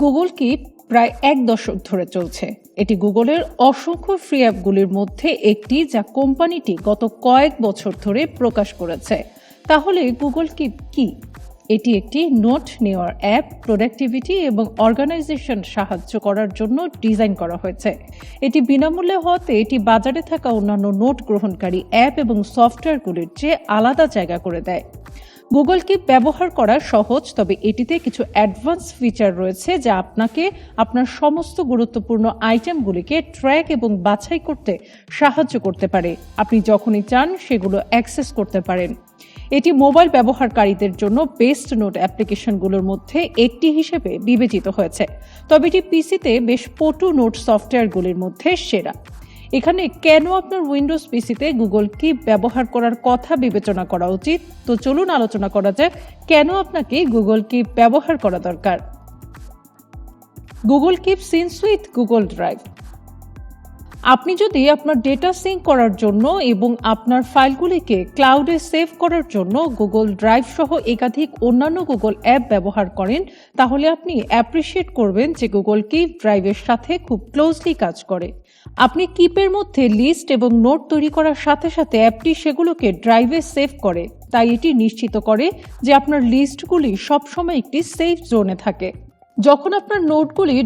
Google keep প্রায় ১ দশক ধরে চলছে। এটি গুগলের অসংখ্য ফ্রি অ্যাপগুলির মধ্যে একটি, যা কোম্পানিটি গত কয়েক বছর ধরে প্রকাশ করেছে। তাহলে গুগল কিপ কি? এটি একটি নোট নেওয়ার অ্যাপ, প্রোডাক্টিভিটি এবং অর্গানাইজেশন সাহায্য করার জন্য ডিজাইন করা হয়েছে। এটি বিনামূল্যে হওয়াতে এটি বাজারে থাকা অন্যান্য নোট গ্রহণকারী অ্যাপ এবং সফটওয়্যারগুলির চেয়ে আলাদা জায়গা করে দেয়। গুগল কিপ ব্যবহার করা সহজ, তবে এটিতে কিছু অ্যাডভান্স ফিচার রয়েছে যা আপনাকে আপনার সমস্ত গুরুত্বপূর্ণ আইটেমগুলিকে ট্র্যাক এবং বাছাই করতে সাহায্য করতে পারে। আপনি যখনই চান সেগুলো অ্যাক্সেস করতে পারেন। এটি মোবাইল ব্যবহারকারীদের জন্য বেস্ট নোট অ্যাপ্লিকেশনগুলোর মধ্যে একটি হিসেবে বিবেচিত হয়েছে, তবে এটি পিসিতে বেশ পটু নোট সফটওয়্যারগুলির মধ্যে সেরা। এখানে কেন আপনার উইন্ডোজ পিসিতে গুগল কিপ ব্যবহার করার কথা বিবেচনা করা উচিত, তো চলুন আলোচনা করা যাক কেন আপনাকে গুগল কিপ ব্যবহার করা দরকার। Google Keep syncs with Google Drive. আপনি যদি আপনার ডেটা সিঙ্ক করার জন্য এবং আপনার ফাইলগুলিকে ক্লাউডে সেভ করার জন্য গুগল ড্রাইভ সহ একাধিক অন্যান্য গুগল অ্যাপ ব্যবহার করেন, তাহলে আপনি অ্যাপ্রিশিয়েট করবেন যে গুগল কিপ ড্রাইভের সাথে খুব ক্লোজলি কাজ করে। আপনি কিপের মধ্যে লিস্ট এবং নোট তৈরি করার সাথে সাথে অ্যাপটি সেগুলোকে ড্রাইভে সেভ করে, তাই এটি নিশ্চিত করে যে আপনার লিস্টগুলি সবসময় একটি সেফ জোনে থাকে। যখন আপনার নোটগুলি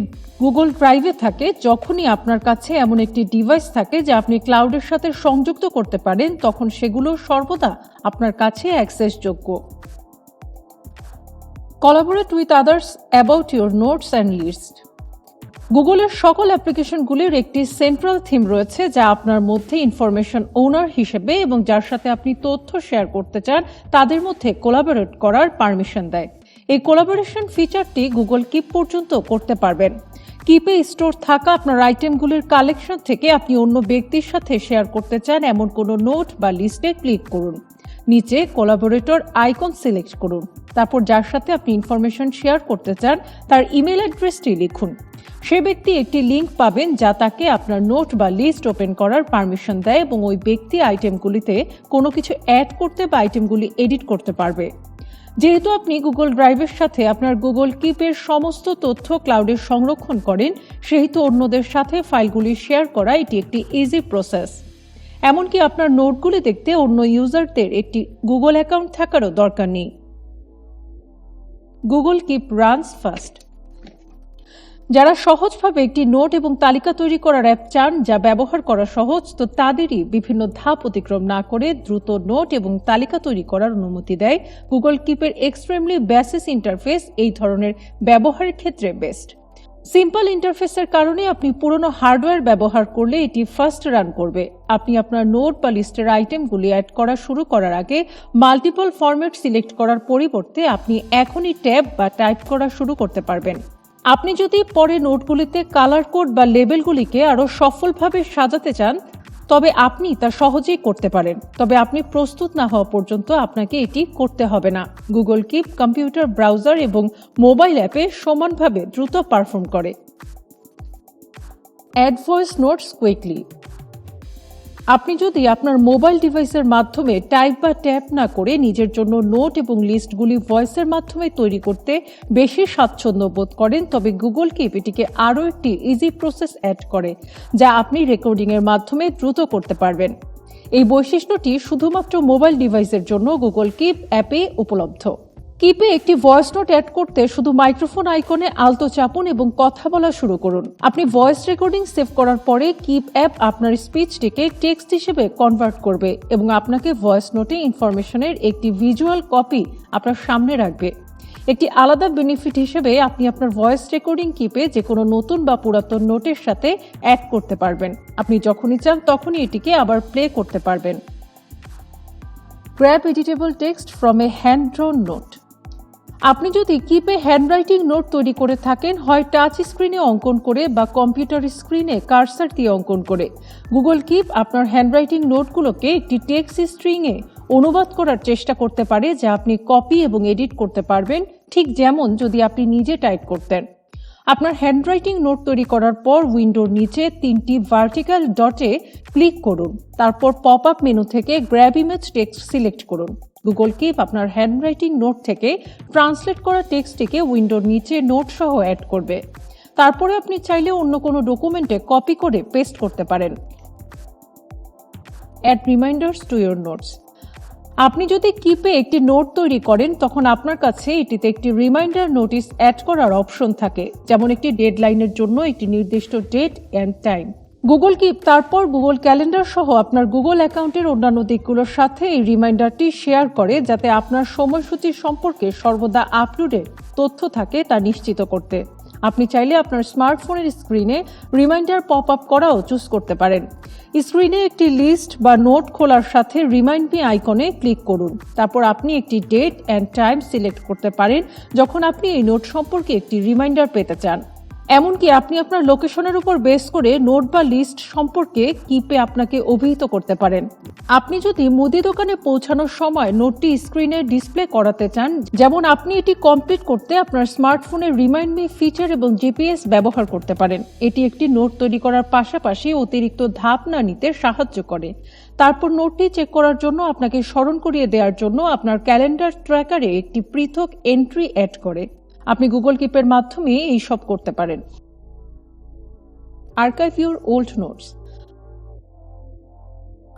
গুগল ড্রাইভে থাকে, যখনই আপনার কাছে এমন একটি ডিভাইস থাকে যা আপনি ক্লাউডের সাথে সংযুক্ত করতে পারেন, তখন সেগুলো সর্বদা আপনার কাছে অ্যাক্সেসযোগ্য। Collaborate with others about your notes and list. গুগলের সকল অ্যাপ্লিকেশনগুলির একটি সেন্ট্রাল থিম রয়েছে যা আপনার মধ্যে ইনফরমেশন ওনার হিসেবে এবং যার সাথে আপনি তথ্য শেয়ার করতে চান তাদের মধ্যে কোলাবোরেট করার পারমিশন দেয়। এই কোলাবোরেশন ফিচারটি গুগল কিপ পর্যন্ত করতে পারবেন। কিপে স্টোর থাকা আপনার আইটেমগুলির কালেকশন থেকে আপনি অন্য ব্যক্তির সাথে শেয়ার করতে চান এমন কোনো নোট বা লিস্টে ক্লিক করুন। নিচে কোলাবোরেটর আইকন সিলেক্ট করুন, তারপর যার সাথে আপনি ইনফরমেশন শেয়ার করতে চান তার ইমেল অ্যাড্রেসটি লিখুন। সে ব্যক্তি একটি লিঙ্ক পাবেন যা তাকে আপনার নোট বা লিস্ট ওপেন করার পারমিশন দেয় এবং ওই ব্যক্তি আইটেমগুলিতে কোনো কিছু অ্যাড করতে বা আইটেমগুলি এডিট করতে পারবে। যেহেতু আপনি গুগল ড্রাইভের সাথে আপনার গুগল কিপের সমস্ত তথ্য ক্লাউডে সংরক্ষণ করেন, সেহেতু অন্যদের সাথে ফাইলগুলি শেয়ার করা এটি একটি ইজি প্রসেস। এমনকি আপনার নোটগুলি দেখতে অন্য ইউজারদের একটি গুগল অ্যাকাউন্ট থাকারও দরকার নেই। Google keep runs fast. যারা সহজভাবে একটি নোট এবং তালিকা তৈরি করার অ্যাপ চান যা ব্যবহার করা সহজ, তো তাদেরই বিভিন্ন ধাপ অতিক্রম না করে দ্রুত নোট এবং তালিকা তৈরি করার অনুমতি দেয় গুগল কিপের এক্সট্রিমলি বেসিক ইন্টারফেস। এই ধরনের ব্যবহারের ক্ষেত্রে বেস্ট। সিম্পল ইন্টারফেসের কারণে আপনি পুরনো হার্ডওয়্যার ব্যবহার করলে এটি ফাস্ট রান করবে। আপনি আপনার নোট বা লিস্টের আইটেমগুলি অ্যাড করা শুরু করার আগে মাল্টিপল ফরম্যাট সিলেক্ট করার পরিবর্তে আপনি এখনই ট্যাব বা টাইপ করা শুরু করতে পারবেন। আপনি যদি পরে নোটগুলিতে কালার কোড বা লেবেলগুলিকে আরও সফলভাবে সাজাতে চান, তবে আপনি তা সহজেই করতে পারেন, তবে আপনি প্রস্তুত না হওয়া পর্যন্ত আপনাকে এটি করতে হবে না। গুগল কিপ কম্পিউটার, ব্রাউজার এবং মোবাইল অ্যাপে সমানভাবে দ্রুত পারফর্ম করে। Add voice notes quickly. আপনি যদি আপনার মোবাইল ডিভাইসের মাধ্যমে টাইপ বা ট্যাপ না করে নিজের জন্য নোট এবং লিস্টগুলি ভয়েসের মাধ্যমে তৈরি করতে বেশি স্বাচ্ছন্দ্য বোধ করেন, তবে গুগল কিপ এটিকে আরও একটি ইজি প্রসেস অ্যাড করে যা আপনি রেকর্ডিংয়ের মাধ্যমে দ্রুত করতে পারবেন। এই বৈশিষ্ট্যটি শুধুমাত্র মোবাইল ডিভাইসের জন্য গুগল কিপ অ্যাপে উপলব্ধ। কিপে একটি ভয়েস নোট অ্যাড করতে শুধু মাইক্রোফোন আইকনে আলতো চাপুন এবং কথা বলা শুরু করুন। আপনি ভয়েস রেকর্ডিং সেভ করার পরে কিপ অ্যাপ আপনার স্পিচটিকে টেক্সট হিসেবে কনভার্ট করবে এবং আপনাকে ভয়েস নোটে ইনফরমেশনের একটি ভিজুয়াল কপি আপনার সামনে রাখবে। একটি আলাদা বেনিফিট হিসেবে আপনি আপনার ভয়েস রেকর্ডিং কিপে যে কোনো নতুন বা পুরাতন নোটের সাথে অ্যাড করতে পারবেন। আপনি যখনই চান তখনই এটিকে আবার প্লে করতে পারবেন। Grab editable text from a hand ড্রন note. আপনি যদি কিপে হ্যান্ডরাইটিং নোট তৈরি করে থাকেন, হয় টাচ স্ক্রিনে অঙ্কন করে বা কম্পিউটার স্ক্রিনে কার্সার দিয়ে অঙ্কন করে, গুগল কিপ আপনার হ্যান্ডরাইটিং নোটগুলোকে একটি টেক্সট স্ট্রিংয়ে অনুবাদ করার চেষ্টা করতে পারে যা আপনি কপি এবং এডিট করতে পারবেন, ঠিক যেমন যদি আপনি নিজে টাইপ করতেন। আপনার হ্যান্ডরাইটিং নোট তৈরি করার পর উইন্ডোর নিচে 3টি ভার্টিক্যাল ডটে ক্লিক করুন, তারপর পপ আপ মেনু থেকে গ্র্যাব ইমেজ টেক্সট সিলেক্ট করুন। গুগল কিপ আপনার হ্যান্ডরাইটিং নোট থেকে ট্রান্সলেট করা টেক্সটটিকে উইন্ডোর নিচে নোট সহ অ্যাড করবে। তারপরে আপনি চাইলে অন্য কোনো ডকুমেন্টে কপি করে পেস্ট করতে পারেন। Add reminders to your notes. আপনি যদি কিপে একটি নোট তৈরি করেন তখন আপনার কাছে এটিতে একটি রিমাইন্ডার নোটিস অ্যাড করার অপশন থাকে, যেমন একটি ডেডলাইনের জন্য একটি নির্দিষ্ট date and time. Google Keep তারপর গুগল ক্যালেন্ডার সহ আপনার গুগল অ্যাকাউন্টের অন্যান্য দিকগুলোর সাথে এই রিমাইন্ডারটি শেয়ার করে, যাতে আপনার সময়সূচি সম্পর্কে সর্বদা আপ টু ডেট তথ্য থাকে তা নিশ্চিত করতে। আপনি চাইলে আপনার স্মার্টফোনের স্ক্রিনে রিমাইন্ডার পপ আপ করাও চুজ করতে পারেন। স্ক্রিনে একটি লিস্ট বা নোট খোলার সাথে রিমাইন্ড মি আইকনে ক্লিক করুন। তারপর আপনি একটি ডেট অ্যান্ড টাইম সিলেক্ট করতে পারেন যখন আপনি এই নোট সম্পর্কে একটি রিমাইন্ডার পেতে চান। এমনকি আপনি আপনার লোকেশনের উপর বেস করে নোট বা লিস্ট সম্পর্কে কিপে আপনাকে অভিহিত করতে পারেন। আপনি যদি মুদি দোকানে পৌঁছানোর সময় নোটটি স্ক্রিনে ডিসপ্লে করাতে চান, যেমন আপনি এটি কমপ্লিট করতে আপনার স্মার্টফোনের রিমাইন্ড মি ফিচার এবং জিপিএস ব্যবহার করতে পারেন। এটি একটি নোট তৈরি করার পাশাপাশি অতিরিক্ত ধাপ না নিতে সাহায্য করে। তারপর নোটটি চেক করার জন্য আপনাকে স্মরণ করিয়ে দেওয়ার জন্য আপনার ক্যালেন্ডার ট্র্যাকারে একটি পৃথক এন্ট্রি অ্যাড করে। আপনি গুগল কিপের মাধ্যমে এই সব করতে পারেন। Archive your old notes.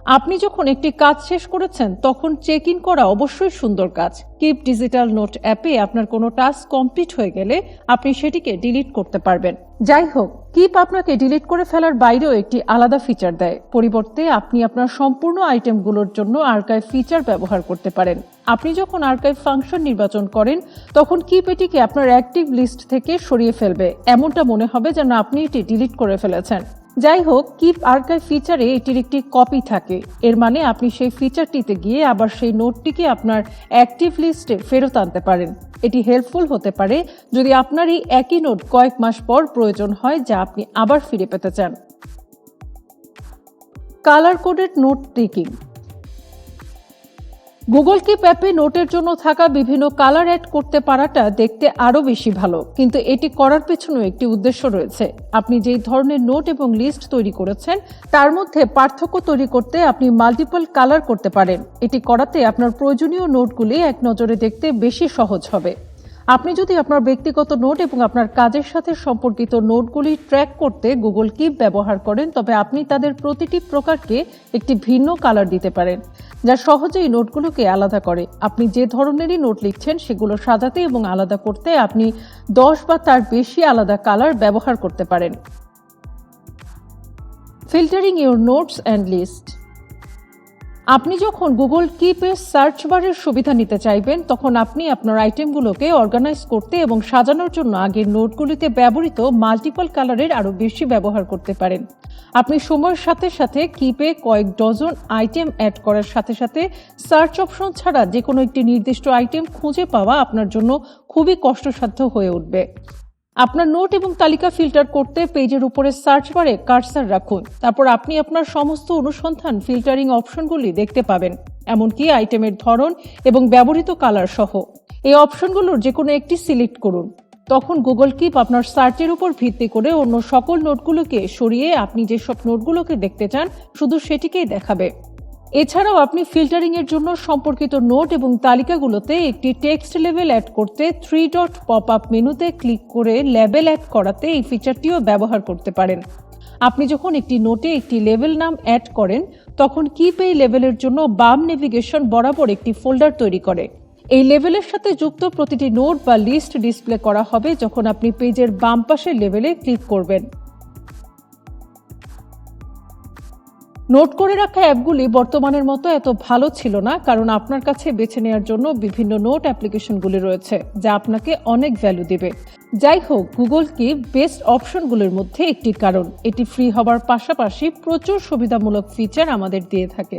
আপনি যখন একটি কাজ শেষ করেছেন তখন চেক ইন করা অবশ্যই সুন্দর কাজ। কিপ ডিজিটাল নোট অ্যাপে আপনার কোনো টাস্ক কমপ্লিট হয়ে গেলে আপনি সেটিকে ডিলিট করতে পারবেন। যাই হোক, কিপ আপনাকে ডিলিট করে ফেলার বাইরেও একটি আলাদা ফিচার দেয়। পরিবর্তে আপনি আপনার সম্পূর্ণ আইটেমগুলোর জন্য আর্কাইভ ফিচার ব্যবহার করতে পারেন। আপনি যখন আর্কাইভ ফাংশন নির্বাচন করেন তখন কিপ এটিকে আপনার অ্যাক্টিভ লিস্ট থেকে সরিয়ে ফেলবে, এমনটা মনে হবে যেন আপনি এটি ডিলিট করে ফেলেছেন। যাই হোক, কিপ আর্কাইভ ফিচারে এটির একটি কপি থাকে। এর মানে আপনি সেই ফিচারটিতে গিয়ে আবার সেই নোটটিকে আপনার অ্যাক্টিভ লিস্টে ফেরত আনতে পারেন। এটি হেল্পফুল হতে পারে যদি আপনার এই একই নোট কয়েক মাস পর প্রয়োজন হয়, যা আপনি আবার ফিরে পেতে চান। Colour coded note ticking. Google keep অ্যাপে নোটের জন্য থাকা বিভিন্ন কালার অ্যাড করতে পারাটা দেখতে আরও বেশি ভালো, কিন্তু এটি করার পেছনেও একটি উদ্দেশ্য রয়েছে। আপনি যেই ধরনের নোট এবং লিস্ট তৈরি করেছেন তার মধ্যে পার্থক্য তৈরি করতে আপনি মাল্টিপল কালার করতে পারেন। এটি করাতে আপনার প্রয়োজনীয় নোটগুলি এক নজরে দেখতে বেশি সহজ হবে। আপনি যদি আপনার ব্যক্তিগত নোট এবং আপনার কাজের সাথে সম্পর্কিত নোটগুলি ট্র্যাক করতে গুগল কিপ ব্যবহার করেন, তবে আপনি তাদের প্রতিটি প্রকারকে একটি ভিন্ন কালার দিতে পারেন, যা সহজেই নোটগুলোকে আলাদা করে। আপনি যে ধরনেরই নোট লিখছেন সেগুলো সাজাতে এবং আলাদা করতে আপনি 10 বা তার বেশি আলাদা কালার ব্যবহার করতে পারেন। Filtering your notes and list. আপনি যখন গুগল কিপের সার্চ বারের সুবিধা নিতে চাইবেন তখন আপনি আপনার আইটেমগুলোকে অর্গানাইজ করতে এবং সাজানোর জন্য আগের নোটগুলিতে ব্যবহৃত মাল্টিপল কালারের আরও বেশি ব্যবহার করতে পারেন। আপনি সময়ের সাথে সাথে কিপে কয়েক ডজন আইটেম অ্যাড করার সাথে সাথে সার্চ অপশন ছাড়া যে কোনো একটি নির্দিষ্ট আইটেম খুঁজে পাওয়া আপনার জন্য খুবই কষ্টসাধ্য হয়ে উঠবে। আপনার নোট এবং তালিকা ফিল্টার করতে পেজের উপরে সার্চ বারে কার্সার রাখুন। তারপর আপনি আপনার সমস্ত অনুসন্ধান ফিল্টারিং অপশনগুলি দেখতে পাবেন, এমনকি আইটেমের ধরন এবং ব্যবহৃত কালার সহ। এই অপশনগুলোর যে কোনো একটি সিলেক্ট করুন। তখন গুগল কিপ আপনার সার্চের উপর ভিত্তি করে অন্য সকল নোটগুলোকে সরিয়ে আপনি যেসব নোটগুলোকে দেখতে চান শুধু সেটিকেই দেখাবে। এছাড়াও আপনি ফিল্টারিং এর জন্য সম্পর্কিত নোট এবং তালিকাগুলোতে একটি টেক্সট লেবেল অ্যাড করতে 3 ডট পপ আপ মেনুতে ক্লিক করে লেবেল অ্যাড করাতে এই ফিচারটিও ব্যবহার করতে পারেন। আপনি যখন একটি নোটে একটি লেবেল নাম অ্যাড করেন তখন কিপ এই লেবেলের জন্য বাম নেভিগেশন বরাবর একটি ফোল্ডার তৈরি করে। এই লেবেলের সাথে যুক্ত প্রতিটি নোট বা লিস্ট ডিসপ্লে করা হবে যখন আপনি পেজের বাম পাশের লেবেলে ক্লিক করবেন। নোট করে রাখা অ্যাপগুলি বর্তমানের মতো এত ভালো ছিল না, কারণ আপনার কাছে বেছে নেওয়ার জন্য বিভিন্ন নোট অ্যাপ্লিকেশনগুলি রয়েছে যা আপনাকে অনেক ভ্যালু দেবে। যাই হোক, গুগল কিপ বেস্ট অপশনগুলোর মধ্যে একটি, কারণ এটি ফ্রি হবার পাশাপাশি প্রচুর সুবিধামূলক ফিচার আমাদের দিয়ে থাকে।